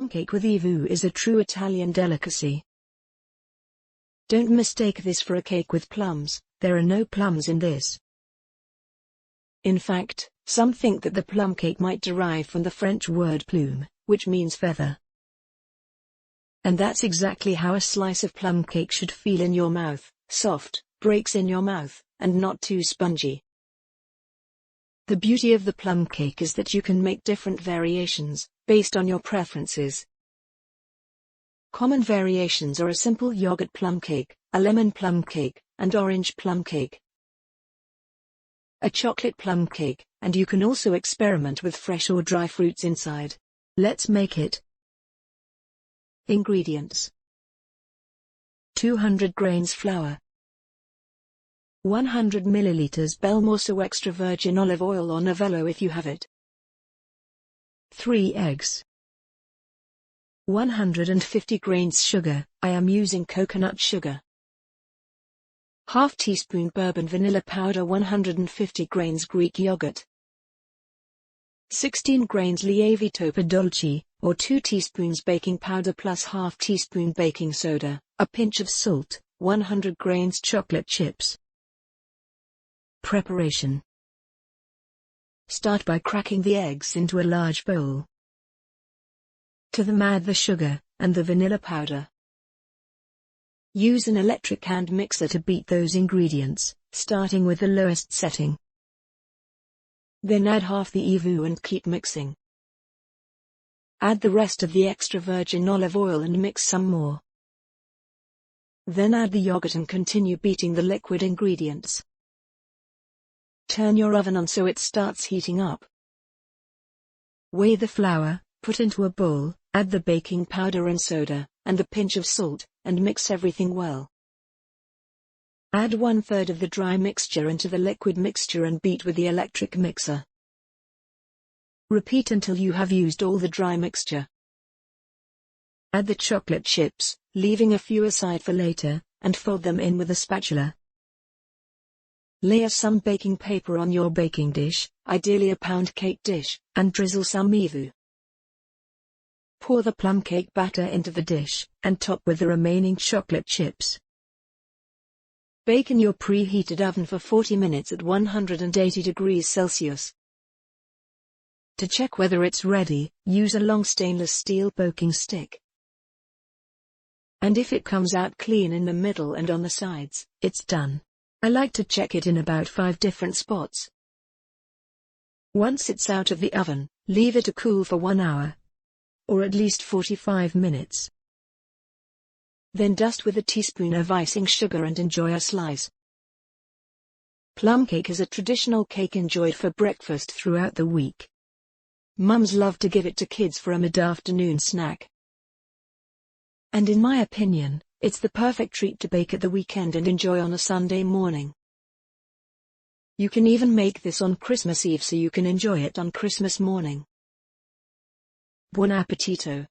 Plumcake with EVOO is a true Italian delicacy. Don't mistake this for a cake with plums, there are no plums in this. In fact, some think that the plumcake might derive from the French word plume, which means feather. And that's exactly how a slice of plumcake should feel in your mouth, soft, breaks in your mouth, and not too spongy. The beauty of the plumcake is that you can make different variations, based on your preferences. Common variations are a simple yogurt plumcake, a lemon plumcake, and orange plumcake. A chocolate plumcake, and you can also experiment with fresh or dry fruits inside. Let's make it. Ingredients: 200 grains flour, 100 milliliters Belmorso extra virgin olive oil or Novello if you have it, 3 eggs, 150 grains sugar, I am using coconut sugar, ½ teaspoon bourbon vanilla powder, 150 grains Greek yogurt, 16 grains Lievito per Dolci, or 2 teaspoons baking powder plus ½ teaspoon baking soda, a pinch of salt, 100 grains chocolate chips. Preparation: start by cracking the eggs into a large bowl. To them add the sugar, and the vanilla powder. Use an electric hand mixer to beat those ingredients, starting with the lowest setting. Then add half the EVOO and keep mixing. Add the rest of the extra virgin olive oil and mix some more. Then add the yogurt and continue beating the liquid ingredients. Turn your oven on so it starts heating up. Weigh the flour, put into a bowl, add the baking powder and soda, and a pinch of salt, and mix everything well. Add 1/3 of the dry mixture into the liquid mixture and beat with the electric mixer. Repeat until you have used all the dry mixture. Add the chocolate chips, leaving a few aside for later, and fold them in with a spatula. Layer some baking paper on your baking dish, ideally a pound cake dish, and drizzle some EVOO. Pour the plumcake batter into the dish, and top with the remaining chocolate chips. Bake in your preheated oven for 40 minutes at 180 degrees Celsius. To check whether it's ready, use a long stainless steel poking stick. And if it comes out clean in the middle and on the sides, it's done. I like to check it in about 5 different spots. Once it's out of the oven, leave it to cool for 1 hour. Or at least 45 minutes. Then dust with a teaspoon of icing sugar and enjoy a slice. Plumcake is a traditional cake enjoyed for breakfast throughout the week. Mums love to give it to kids for a mid-afternoon snack. And in my opinion, it's the perfect treat to bake at the weekend and enjoy on a Sunday morning. You can even make this on Christmas Eve so you can enjoy it on Christmas morning. Buon Appetito!